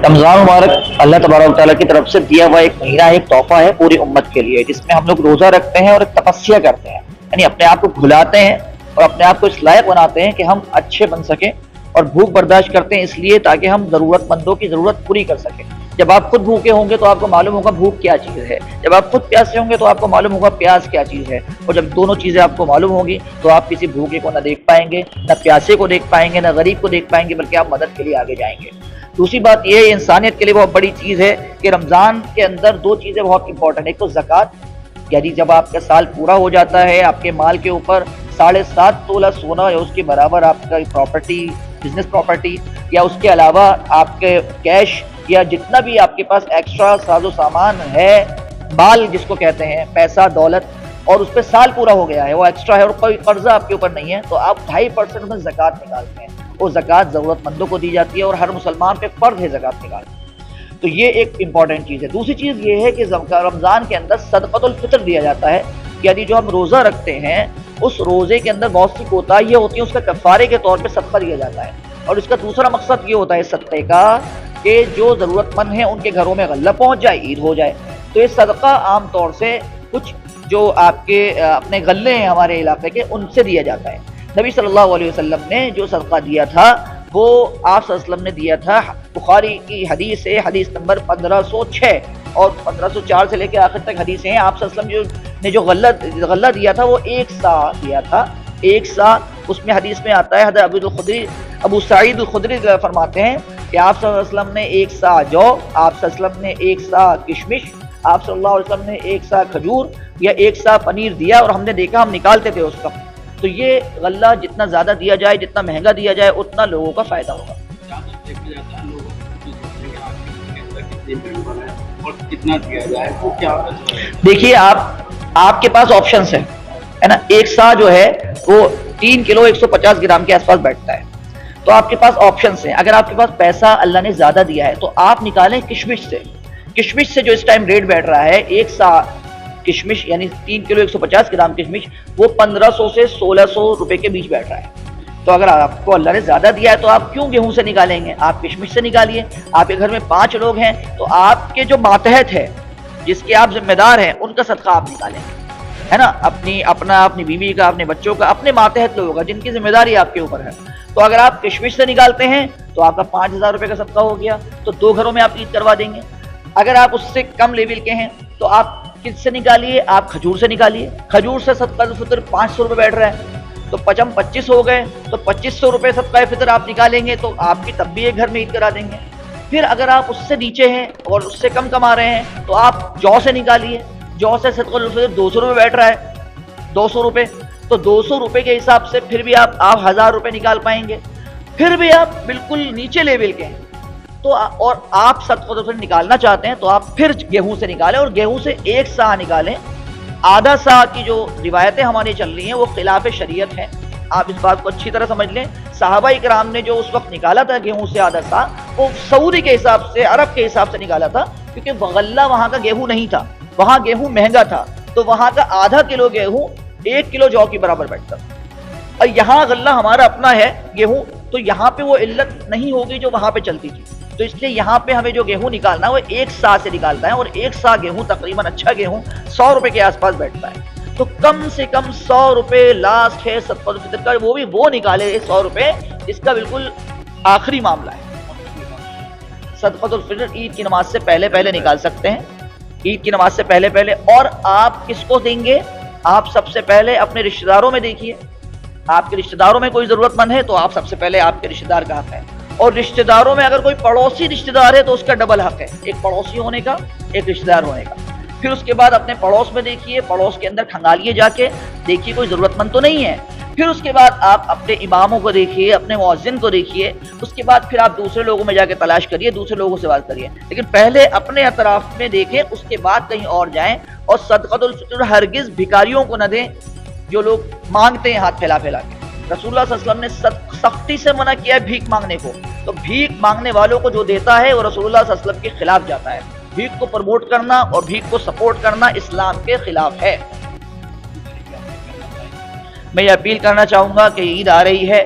رمضان مبارک اللہ تبارک و تعالیٰ کی طرف سے دیا ہوا ایک مہینہ ہے، ایک تحفہ ہے پوری امت کے لیے، جس میں ہم لوگ روزہ رکھتے ہیں اور ایک تپسیا کرتے ہیں، یعنی اپنے آپ کو بھلاتے ہیں اور اپنے آپ کو اس لائق بناتے ہیں کہ ہم اچھے بن سکیں، اور بھوک برداشت کرتے ہیں اس لیے تاکہ ہم ضرورت مندوں کی ضرورت پوری کر سکیں۔ جب آپ خود بھوکے ہوں گے تو آپ کو معلوم ہوگا بھوک کیا چیز ہے، جب آپ خود پیاسے ہوں گے تو آپ کو معلوم ہوگا پیاس کیا چیز ہے، اور جب دونوں چیزیں آپ کو معلوم ہوگی تو آپ کسی بھوکے کو نہ دیکھ پائیں گے، نہ پیاسے کو دیکھ پائیں گے، نہ غریب کو دیکھ پائیں گے، بلکہ آپ مدد کے لیے آگے جائیں گے۔ دوسری بات یہ ہے، انسانیت کے لیے بہت بڑی چیز ہے کہ رمضان کے اندر دو چیزیں بہت امپورٹنٹ، ایک تو زکوٰۃ، یعنی جب آپ کا سال پورا ہو جاتا ہے، آپ کے مال کے اوپر 7.5 تولہ سونا یا اس کے برابر آپ کا پراپرٹی، بزنس پراپرٹی، یا اس کے علاوہ آپ کے کیش یا جتنا بھی آپ کے پاس ایکسٹرا ساز و سامان ہے، مال جس کو کہتے ہیں، پیسہ دولت، اور اس پہ سال پورا ہو گیا ہے، وہ ایکسٹرا ہے اور کوئی قرضہ آپ کے اوپر نہیں ہے، تو آپ 2.5% میں زکوٰۃ نکالتے ہیں۔ وہ زکوٰۃ ضرورت مندوں کو دی جاتی ہے اور ہر مسلمان پہ فرض ہے زکوٰۃ نکالنا۔ تو یہ ایک امپورٹنٹ چیز ہے۔ دوسری چیز یہ ہے کہ رمضان کے اندر صدقۃ الفطر دیا جاتا ہے، یعنی جو ہم روزہ رکھتے ہیں اس روزے کے اندر بہت سی کوتاہیاں ہوتی ہیں، اس کا کفارے کے طور پہ صدقہ دیا جاتا ہے، اور اس کا دوسرا مقصد یہ ہوتا ہے صدقے کا کہ جو ضرورت مند ہیں ان کے گھروں میں غلہ پہنچ جائے، عید ہو جائے۔ تو یہ صدقہ عام طور سے کچھ جو آپ کے اپنے غلے ہیں ہمارے علاقے کے، ان سے دیا جاتا ہے۔ نبی صلی اللہ علیہ وسلم نے جو صدقہ دیا تھا وہ آپ صلی اللہ علیہ وسلم نے دیا تھا، بخاری کی حدیث ہے، حدیث نمبر 1506 اور 1504 سے لے کے آخر تک حدیثیں ہیں۔ آپ صلی اللہ علیہ وسلم نے جو غلہ دیا تھا وہ 1 سا دیا تھا، 1 سا۔ اس میں حدیث میں آتا ہے، حضرت ابو سعید الخدری فرماتے ہیں کہ آپ صلی اللہ علیہ وسلم نے 1 سا جو، آپ صلی اللہ علیہ وسلم نے 1 سا کشمش، آپ صلی اللہ علیہ وسلم نے 1 سا کھجور یا 1 سا پنیر دیا، اور ہم نے دیکھا، ہم نکالتے تھے اس کا۔ تو یہ غلہ جتنا زیادہ دیا جائے، جتنا مہنگا دیا جائے، اتنا لوگوں کا فائدہ ہوگا۔ دیکھیے آپ کے پاس آپشنس ہیں، ہے نا۔ 1 سا جو ہے وہ 3 کلو 150 گرام کے آس پاس بیٹھتا ہے، تو آپ کے پاس آپشنس ہیں۔ اگر آپ کے پاس پیسہ اللہ نے زیادہ دیا ہے تو آپ نکالیں کشمش سے۔ کشمش سے جو اس ٹائم ریٹ بیٹھ رہا ہے، 1 سا کشمش یعنی 3 کلو 150 گرام کشمش، وہ 1500 سے 1600 روپے کے بیچ بیٹھ رہا ہے۔ تو اگر آپ کو اللہ نے زیادہ دیا ہے تو آپ کیوں گیہوں سے نکالیں گے؟ آپ کشمش سے نکالیے۔ آپ کے گھر میں 5 لوگ ہیں تو آپ کے جو ماتحت ہے، جس کے آپ ذمہ دار ہیں، ان کا صدقہ آپ نکالیں گے، ہے نا۔ اپنی بیوی کا، اپنے بچوں کا، اپنے ماتحت لوگوں کا جن کی ذمہ داری آپ کے اوپر ہے۔ تو اگر آپ کشمش سے نکالتے ہیں تو آپ کا 5000 روپے کا صدقہ ہو گیا، تو 2 گھروں میں آپ عید کروا دیں گے۔ اگر آپ اس سے کم لیول کے ہیں تو آپ کس سے نکالیے؟ آپ کھجور سے نکالیے۔ کھجور سے صدقہ الفطر 500 روپے بیٹھ رہا ہے، تو 25 ہو گئے، تو 2500 روپے صدقہ فطر آپ نکالیں گے تو آپ کی تب بھی ایک گھر میں عید کرا دیں گے۔ پھر اگر آپ اس سے نیچے ہیں اور اس سے کم کما رہے ہیں تو آپ جو سے نکالیے۔ جو سے صدقہ الفطر 200 روپے بیٹھ رہا ہے، 200 روپے، تو 200 روپے کے حساب سے پھر بھی آپ 1000 روپے نکال پائیں گے۔ پھر بھی آپ بالکل نیچے لیول کے ہیں تو اور آپ صدقہ الفطر نکالنا چاہتے ہیں تو آپ پھر گیہوں سے نکالیں، اور گیہوں سے 1 سا نکالیں۔ آدھا سا کی جو روایتیں ہماری چل رہی ہیں وہ خلاف شریعت ہیں، آپ اس بات کو اچھی طرح سمجھ لیں۔ صحابہ کرام نے جو اس وقت نکالا تھا گیہوں سے آدھا سا، وہ سعودی کے حساب سے، عرب کے حساب سے نکالا تھا، کیونکہ غلہ وہاں کا گیہوں نہیں تھا، وہاں گیہوں مہنگا تھا، تو وہاں کا آدھا کلو گیہوں 1 کلو جو کے برابر بیٹھتا۔ اور یہاں غلہ ہمارا اپنا ہے گیہوں، تو یہاں پہ وہ علت نہیں ہوگی جو وہاں پہ چلتی تھی، تو اس لیے یہاں پہ ہمیں جو گیہوں نکالنا ہے وہ 1 سا سے نکالتا ہے، اور 1 سا گیہوں تقریباً اچھا گیہوں 100 روپے کے آس پاس بیٹھتا ہے۔ تو کم سے کم 100 روپے لاسٹ ہے صدقہ الفطر کا، وہ بھی وہ نکالے 100 روپے جس کا بالکل آخری معاملہ ہے۔ صدقہ الفطر عید کی نماز سے پہلے نکال سکتے ہیں، عید کی نماز سے پہلے، اور آپ کس کو دیں گے؟ آپ سب سے پہلے اپنے رشتہ داروں میں دیکھیے، آپ کے رشتہ داروں میں کوئی ضرورت مند ہے تو آپ سب سے پہلے آپ کے رشتہ دار کا حق ہے، اور رشتہ داروں میں اگر کوئی پڑوسی رشتہ دار ہے تو اس کا ڈبل حق ہے، ایک پڑوسی ہونے کا، ایک رشتہ دار ہونے کا۔ پھر اس کے بعد اپنے پڑوس میں دیکھیے، پڑوس کے اندر کھنگالیے، جا کے دیکھیے کوئی ضرورت مند تو نہیں ہے۔ پھر اس کے بعد آپ اپنے اماموں کو دیکھیے، اپنے مؤذن کو دیکھیے، اس کے بعد پھر آپ دوسرے لوگوں میں جا کے تلاش کریے، دوسرے لوگوں سے بات کریے، لیکن پہلے اپنے اطراف میں دیکھیں، اس کے بعد کہیں اور جائیں۔ اور صدقۃ الفطر ہرگز بھکاریوں کو نہ دیں، جو لوگ مانگتے ہیں ہاتھ پھیلا پھیلا کے۔ رسول اللہ صلی اللہ علیہ وسلم نے سختی سے منع کیا ہے بھیک مانگنے کو، تو بھیک مانگنے والوں کو جو دیتا ہے وہ رسول اللہ صلی اللہ علیہ وسلم کے خلاف جاتا ہے۔ بھیک کو پروموٹ کرنا اور بھیک کو سپورٹ کرنا اسلام کے خلاف ہے۔ میں یہ اپیل کرنا چاہوں گا کہ عید آ رہی ہے،